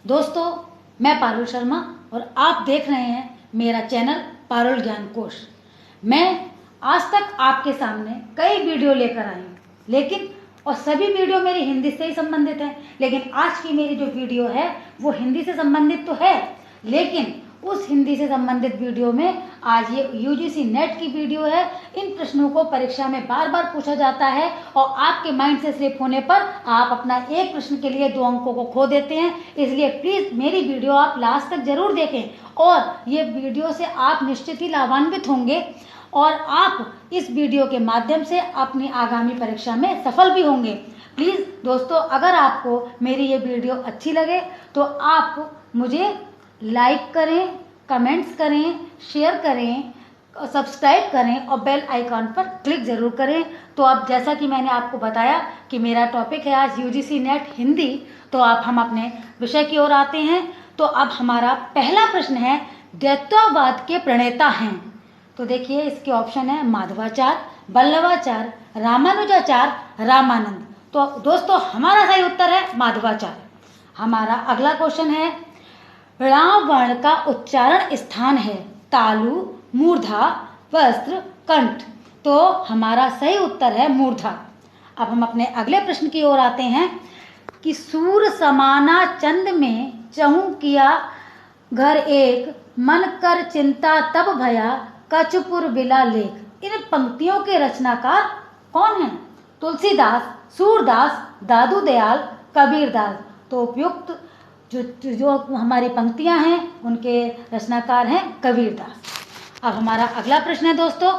दोस्तों, मैं पारुल शर्मा और आप देख रहे हैं मेरा चैनल पारुल ज्ञान कोश। मैं आज तक आपके सामने कई वीडियो लेकर आई हूँ, लेकिन और सभी वीडियो मेरी हिंदी से ही संबंधित है। लेकिन आज की मेरी जो वीडियो है वो हिंदी से संबंधित तो है, लेकिन उस हिंदी से संबंधित वीडियो में आज ये यूजीसी नेट की वीडियो है। इन प्रश्नों को परीक्षा में बार बार पूछा जाता है और आपके माइंड से स्लिप होने पर आप अपना एक प्रश्न के लिए 2 अंकों को खो देते हैं। इसलिए प्लीज़ मेरी वीडियो आप लास्ट तक जरूर देखें और ये वीडियो से आप निश्चित ही लाभान्वित होंगे और आप इस वीडियो के माध्यम से अपनी आगामी परीक्षा में सफल भी होंगे। प्लीज़ दोस्तों, अगर आपको मेरी ये वीडियो अच्छी लगे तो आप मुझे लाइक करें, कमेंट्स करें, शेयर करें, सब्सक्राइब करें और बेल आइकॉन पर क्लिक ज़रूर करें। तो अब जैसा कि मैंने आपको बताया कि मेरा टॉपिक है आज यूजीसी नेट हिंदी, तो अब हम अपने विषय की ओर आते हैं। तो अब हमारा पहला प्रश्न है, द्वैतवाद के प्रणेता हैं। तो देखिए, इसके ऑप्शन है माधवाचार्य, वल्लभाचार्य, रामानुजाचार्य, रामानंद। तो दोस्तों, हमारा सही उत्तर है माधवाचार्य। हमारा अगला क्वेश्चन है, ऋ वर्ण का उच्चारण स्थान है तालु, मूर्धा, वस्त्र, कंठ। तो हमारा सही उत्तर है मूर्धा। अब हम अपने अगले प्रश्न की ओर आते हैं कि सूर समाना चंद में चहु किया घर एक, मन कर चिंता तब भया कछपुर बिला लेख। इन पंक्तियों के रचनाकार कौन हैं? तुलसीदास, सूरदास, दादू दयाल, कबीरदास। तो उपयुक्त जो हमारी पंक्तियां हैं उनके रचनाकार हैं कबीरदास। अब हमारा अगला प्रश्न है दोस्तों,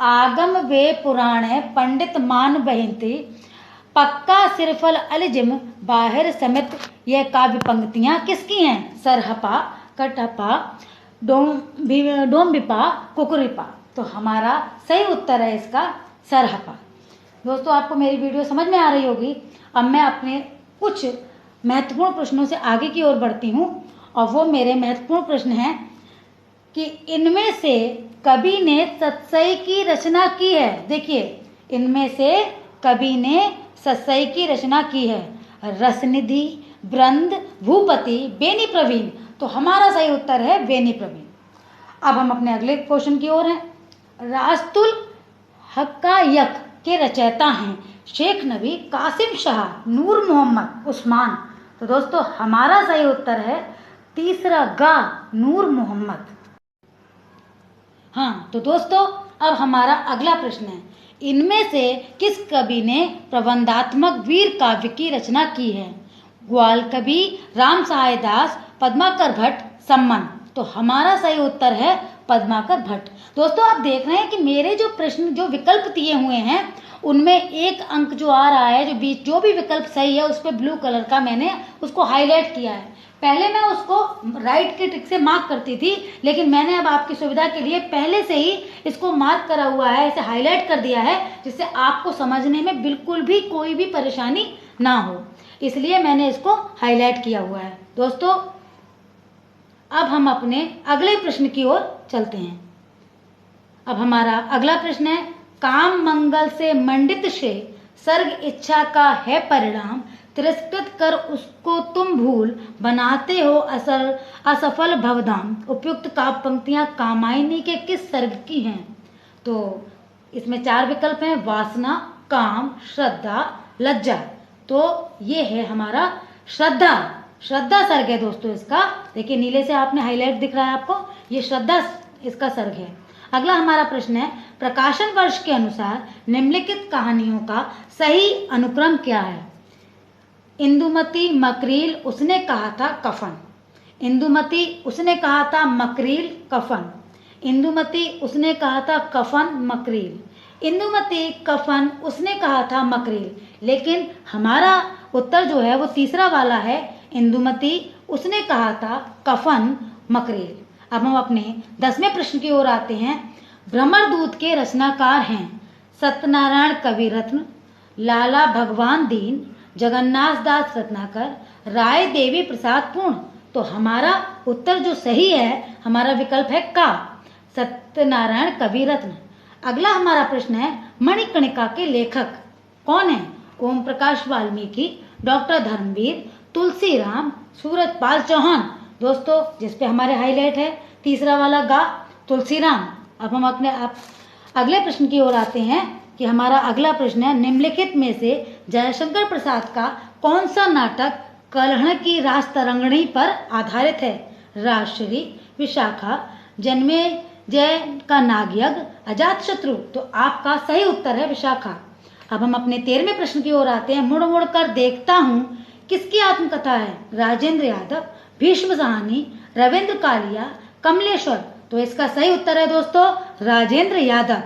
आगम वे पुराणे पंडित मान बहिंती, पक्का सिरफल अलजिम बाहिर समित। यह काव्य पंक्तियां किसकी हैं? सरहपा, कटहपा, डोम्बिपा, कुकुरिपा। तो हमारा सही उत्तर है इसका सरहपा। दोस्तों, आपको मेरी वीडियो समझ में आ रही होगी। अब मैं अपने कुछ महत्वपूर्ण प्रश्नों से आगे की ओर बढ़ती हूँ और वो मेरे महत्वपूर्ण प्रश्न हैं कि इनमें से कवि ने सतसई की रचना की है। देखिए, इनमें से कवि ने सतसई की रचना की है रसनिधि, ब्रंद, भूपति, बेनी प्रवीण। तो हमारा सही उत्तर है बेनी प्रवीण। अब हम अपने अगले क्वेश्चन की ओर हैं, रास्तुल हक्कायक के रचयिता हैं शेख नबी, कासिम शाह, नूर मोहम्मद, उस्मान। तो दोस्तों, हमारा सही उत्तर है तीसरा गा, नूर मोहम्मद। हाँ, तो दोस्तों, अब हमारा अगला प्रश्न है, इनमें से किस कवि ने प्रबंधात्मक वीर काव्य की रचना की है? ग्वाल कवि, राम सहाय दास, पद्माकर भट्ट, सम्मन। तो हमारा सही उत्तर है पद्माकर भट्ट। दोस्तों, आप देख रहे हैं कि मेरे जो प्रश्न जो विकल्प दिए हुए हैं उनमें एक अंक जो आ रहा है, जो भी विकल्प सही है उस पर ब्लू कलर का मैंने उसको हाईलाइट किया है। पहले मैं उसको राइट के टिक से मार्क करती थी, लेकिन मैंने अब आपकी सुविधा के लिए पहले से ही इसको मार्क करा हुआ है, इसे हाईलाइट कर दिया है, जिससे आपको समझने में बिल्कुल भी कोई भी परेशानी ना हो। इसलिए मैंने इसको हाईलाइट किया हुआ है। दोस्तों, अब हम अपने अगले प्रश्न की ओर चलते हैं। अब हमारा अगला प्रश्न है, काम मंगल से मंडित से सर्ग इच्छा का है परिणाम, तिरस्कृत कर उसको तुम भूल, बनाते हो असफल भवधाम। उपयुक्त काव्य पंक्तियां कामायनी के किस सर्ग की हैं? तो इसमें 4 विकल्प हैं, वासना, काम, श्रद्धा, लज्जा। तो ये है हमारा श्रद्धा सर्ग है दोस्तों इसका। देखिए, नीले से आपने हाईलाइट दिख रहा है आपको, ये श्रद्धा इसका सर्ग है। अगला हमारा प्रश्न है, प्रकाशन वर्ष के अनुसार निम्नलिखित कहानियों का सही अनुक्रम क्या है? इंदुमती, मकरील, उसने कहा था कफन। इंदुमती, उसने कहा था मकरील, कफन। इंदुमती, उसने कहा था कफन, मकरील। इंदुमती, कफन, उसने कहा था मकरील। लेकिन हमारा उत्तर जो है वो तीसरा वाला है, इंदुमती, उसने कहा था कफन, मकरील। अब हम अपने 10वें प्रश्न की ओर आते हैं। भ्रमरदूत के रचनाकार हैं सत्यनारायण कविरत्न, लाला भगवान दीन, जगन्नाथ दास रत्नाकर, राय देवी प्रसाद पूर्ण। तो हमारा उत्तर जो सही है, हमारा विकल्प है का, सत्यनारायण कविरत्न। अगला हमारा प्रश्न है, मणिकर्णिका के लेखक कौन है? ओम प्रकाश वाल्मीकि, डॉक्टर धर्मवीर, तुलसीराम, सूरजपाल चौहान दोस्तों, जिस पे हमारे हाईलाइट है। तीसरा वाला गा तुलसीराम। अब हम अपने अगले प्रश्न की ओर आते हैं कि हमारा अगला प्रश्न है, निम्नलिखित में से जयशंकर प्रसाद का कौन सा नाटक कलहण की रास तरंगिणी पर आधारित है? राजश्री, विशाखा, जन्मे जय का नागयज्ञ, अजातशत्रु। तो आपका सही उत्तर है विशाखा। अब हम अपने 13वें प्रश्न की ओर आते हैं। मुड़ मुड़ कर देखता हूँ किसकी आत्मकथा है? राजेंद्र यादव, भीष्म साहनी, रविंद्र कालिया, कमलेश्वर। तो इसका सही उत्तर है दोस्तों राजेंद्र यादव।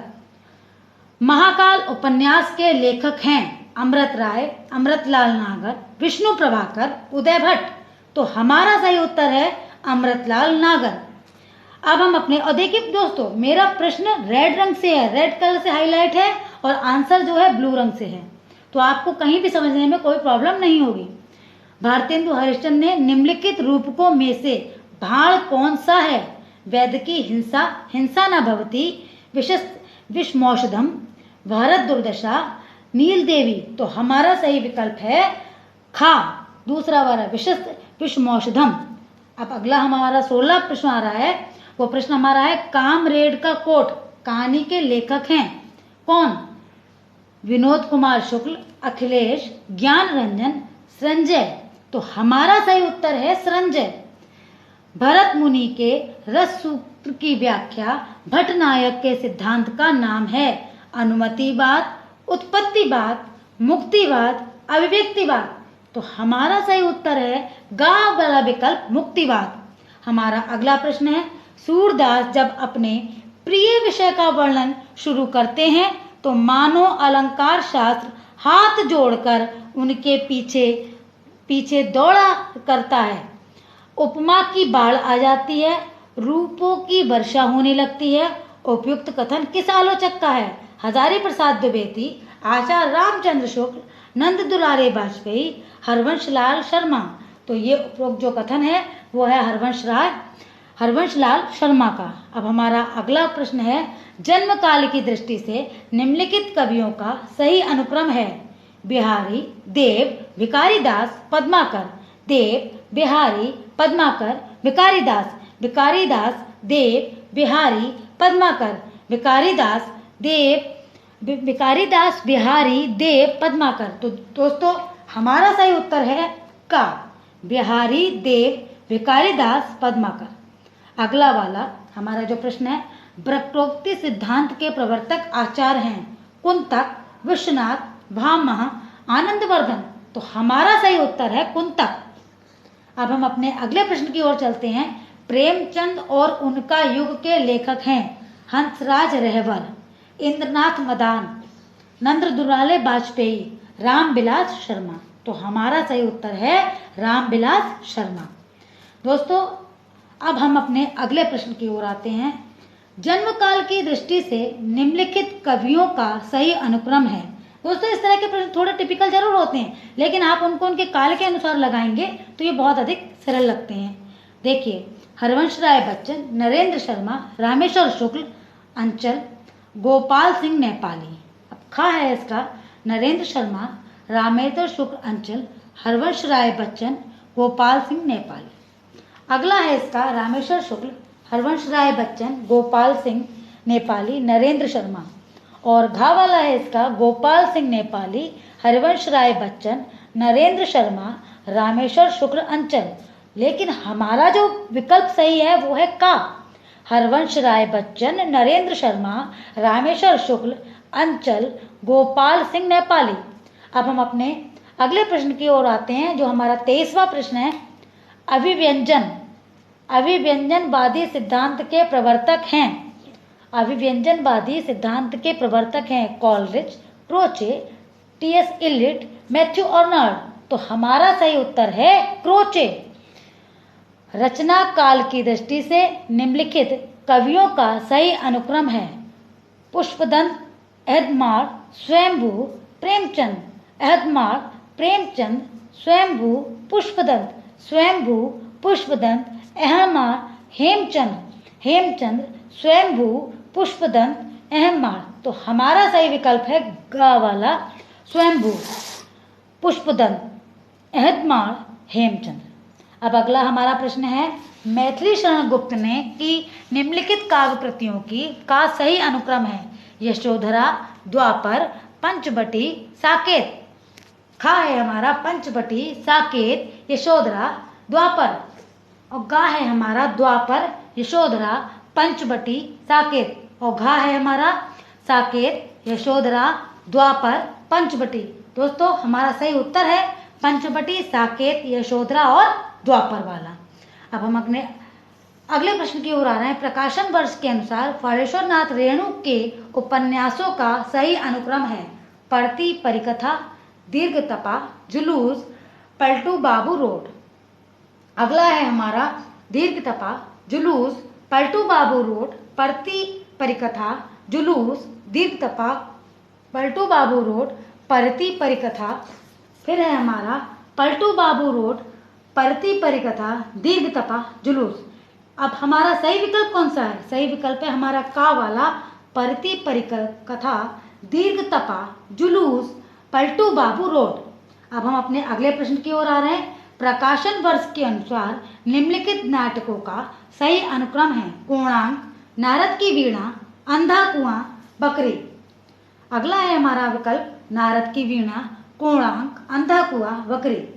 महाकाल उपन्यास के लेखक हैं अमृत राय, अमृतलाल नागर, विष्णु प्रभाकर, उदय भट्ट। तो हमारा सही उत्तर है अमृतलाल नागर। अब हम अपने, और देखिए दोस्तों मेरा प्रश्न रेड रंग से है, रेड कलर से हाईलाइट है, और आंसर जो है ब्लू रंग से है, तो आपको कहीं भी समझने में कोई प्रॉब्लम नहीं होगी। भारतेंदु हरिश्चंद्र ने निम्नलिखित रूपकों में से भाण कौन सा है? वैदकी हिंसा, हिंसा न भवती, विषमौषधम, भारत दुर्दशा, नील देवी। तो हमारा सही विकल्प है खा, दूसरा वाला विषमौषधम। अब अगला हमारा 16 प्रश्न आ रहा है। वो प्रश्न हमारा है, कामरेड का कोट कहानी के लेखक हैं कौन? विनोद कुमार शुक्ल, अखिलेश, ज्ञान रंजन, संजय। तो हमारा सही उत्तर है संजय। भरत मुनि के रस सूत्र की व्याख्या भट्टनायक के सिद्धांत का नाम है? अनुमतिवाद, उत्पत्तिवाद, मुक्तिवाद, अभिव्यक्तिवाद। तो हमारा सही उत्तर है गा वाला विकल्प, मुक्तिवाद। हमारा अगला प्रश्न है, सूरदास जब अपने प्रिय विषय का वर्णन शुरू करते हैं तो मानो अलंकार शास्त्र हाथ जोड़कर उनके पीछे पीछे दौड़ा करता है। उपमा की बाढ़ आ जाती है, रूपों की वर्षा होने लगती है। उपयुक्त कथन किस आलोचक का है? हजारी प्रसाद द्विवेदी, आचार्य रामचंद्र शुक्ल, नंद दुलारे वाजपेयी, हरवंश लाल शर्मा। तो ये उपरोक्त जो कथन है वो है हरवंश लाल शर्मा का। अब हमारा अगला प्रश्न है, जन्म काल की दृष्टि से निम्नलिखित कवियों का सही अनुक्रम है? बिहारी, देव, भिखारी दास, पद्माकर। देव, बिहारी, पद्माकर, भिखारी दास, भिखारी दास, देव, बिहारी, पद्माकर, भिखारी दास, देव, भिखारी दास, बिहारी, देव, पद्माकर। तो दोस्तों हमारा सही उत्तर है का, बिहारी, देव, भिखारी दास, पद्माकर। अगला वाला हमारा जो प्रश्न है, वक्रोक्ति सिद्धांत के प्रवर्तक आचार्य हैं कुंतक, विश्वनाथ, भामह, आनंदवर्धन। तो हमारा सही उत्तर है कुंतक। अब हम अपने अगले प्रश्न की ओर चलते हैं। प्रेमचंद और उनका युग के लेखक हैं हंसराज रहवर, इंद्रनाथ मदान, नंद दुलारे वाजपेयी, रामविलास शर्मा। तो हमारा सही उत्तर है रामविलास शर्मा। दोस्तों अब हम अपने अगले प्रश्न की ओर आते हैं। जन्म काल की दृष्टि से निम्नलिखित कवियों का सही अनुक्रम है? दोस्तों इस तरह के प्रश्न थोड़े टिपिकल जरूर होते हैं, लेकिन आप उनको उनके काल के अनुसार लगाएंगे तो ये बहुत अधिक सरल लगते हैं। देखिए, हरवंश राय बच्चन, नरेंद्र शर्मा, रामेश्वर शुक्ल, अंचल, गोपाल सिंह नेपाली। अब खा है इसका नरेंद्र शर्मा, रामेश्वर शुक्ल, अंचल, हरवंश राय बच्चन, गोपाल सिंह नेपाली। अगला है इसका रामेश्वर शुक्ल, हरवंश राय बच्चन, गोपाल सिंह नेपाली, नरेंद्र शर्मा। और घा वाला है इसका गोपाल सिंह नेपाली, हरिवंश राय बच्चन, नरेंद्र शर्मा, रामेश्वर शुक्ल, अंचल। लेकिन हमारा जो विकल्प सही है वो है का, हरवंश राय बच्चन, नरेंद्र शर्मा, रामेश्वर शुक्ल, अंचल, गोपाल सिंह नेपाली। अब हम अपने अगले प्रश्न की ओर आते हैं, जो हमारा 23वां प्रश्न है। अभिव्यंजनवादी सिद्धांत के प्रवर्तक हैं? अभिव्यंजनवादी सिद्धांत के प्रवर्तक हैं Coleridge, Croce, T S. Eliot, Matthew Arnold. तो हमारा सही उत्तर है क्रोचे। रचना काल की दृष्टि से निम्नलिखित कवियों का सही अनुक्रम है? पुष्पदंत, अहदमार, स्वयंभू, प्रेमचंद। अहदमार, प्रेमचंद, स्वयंभू, पुष्पदंत, स्वयंभू, पुष्पदंत, अहदमार, हेमचंद, स्वयंभू, पुष्पदंत, अहदमार। तो हमारा सही विकल्प है ग वाला, स्वयंभू, पुष्पदंत, अहदमार, हेमचंद। अब अगला हमारा प्रश्न है, मैथिली शरण गुप्त ने की निम्नलिखित काव्य कृतियों का सही अनुक्रम है? यशोधरा, द्वापर, पंचवटी, साकेत। खा है हमारा पंचवटी, साकेत, यशोधरा, द्वापर। और गा है हमारा द्वापर, यशोधरा, पंचवटी, साकेत। और घा है हमारा साकेत, यशोधरा, द्वापर, पंचवटी। दोस्तों हमारा सही उत्तर है पंचवटी, साकेत, यशोधरा और द्वापर वाला। अब हम अपने अगले प्रश्न की ओर आ रहे हैं। प्रकाशन वर्ष के अनुसार फणेश्वर नाथ रेणु के उपन्यासों का सही अनुक्रम है? पढ़ती परिकथा, दीर्घतपा, जुलूस, पलटू बाबू रोड। अगला है हमारा दीर्घतपा, जुलूस, पलटू बाबू रोड, पढ़ती परिकथा, जुलूस, दीर्घतपा, पलटू बाबू रोड, पढ़ती परिकथा। फिर है हमारा पलटू बाबू रोड, पढ़ती परिकथा, दीर्घतपा, जुलूस। अब हमारा सही विकल्प कौन सा है? सही विकल्प है हमारा का वाला, पढ़ती परिकथा, दीर्घतपा, जुलूस, पलटू बाबू रोड। अब हम अपने अगले प्रश्न की ओर आ रहे हैं। प्रकाशन वर्ष के अनुसार निम्नलिखित नाटकों का सही अनुक्रम है? कोणार्क, नारद की वीणा, अंधा कुआं, बकरी। अगला है हमारा विकल्प नारद की वीणा, कोणार्क, अंधा कुआं, बकरी।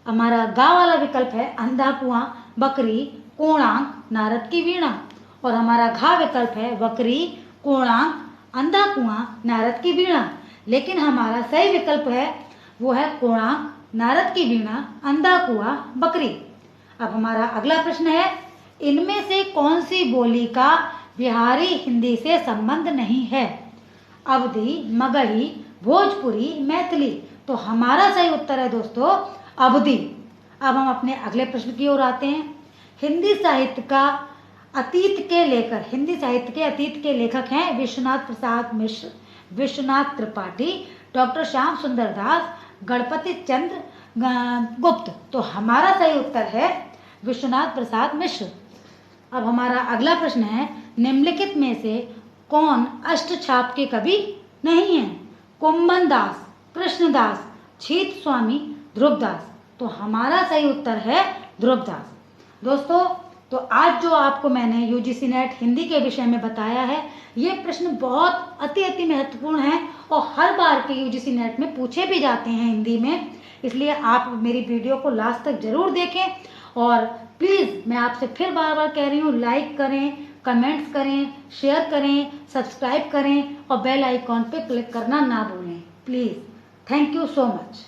हमारा गा वाला विकल्प है अंधा कुआं, बकरी, कोणार्क, नारद की वीणा। और हमारा घा विकल्प है बकरी, कोणार्क, अंधा कुआं, नारद की वीणा। लेकिन हमारा सही विकल्प है वो है कोणार्क, नारद की वीणा, अंधा कुआं, बकरी। अब हमारा अगला प्रश्न है, इनमें से कौन सी बोली का बिहारी हिंदी से संबंध नहीं है? अवधी, मगही, भोजपुरी, मैथिली। तो हमारा सही उत्तर है दोस्तों अवधी। अब हम अपने अगले प्रश्न की ओर आते हैं। हिंदी साहित्य के अतीत के लेखक हैं विश्वनाथ प्रसाद मिश्र, विश्वनाथ त्रिपाठी, डॉक्टर श्याम सुंदर दास, गणपति चंद्र गुप्त। तो हमारा सही उत्तर है विश्वनाथ प्रसाद मिश्र। अब हमारा अगला प्रश्न है, निम्नलिखित में से कौन अष्टछाप के कवि नहीं है? कुंभन दास, कृष्णदास, छीत स्वामी, ध्रुवदास। तो हमारा सही उत्तर है ध्रुवदास। दोस्तों तो आज जो आपको मैंने यूजीसी नेट हिंदी के विषय में बताया है, ये प्रश्न बहुत अति महत्वपूर्ण है और हर बार के यूजीसी नेट में पूछे भी जाते हैं हिंदी में। इसलिए आप मेरी वीडियो को लास्ट तक जरूर देखें और प्लीज़ मैं आपसे फिर बार बार कह रही हूँ, लाइक करें, कमेंट्स करें, शेयर करें, सब्सक्राइब करें और बेल आइकॉन पे क्लिक करना ना भूलें please. Thank you so much.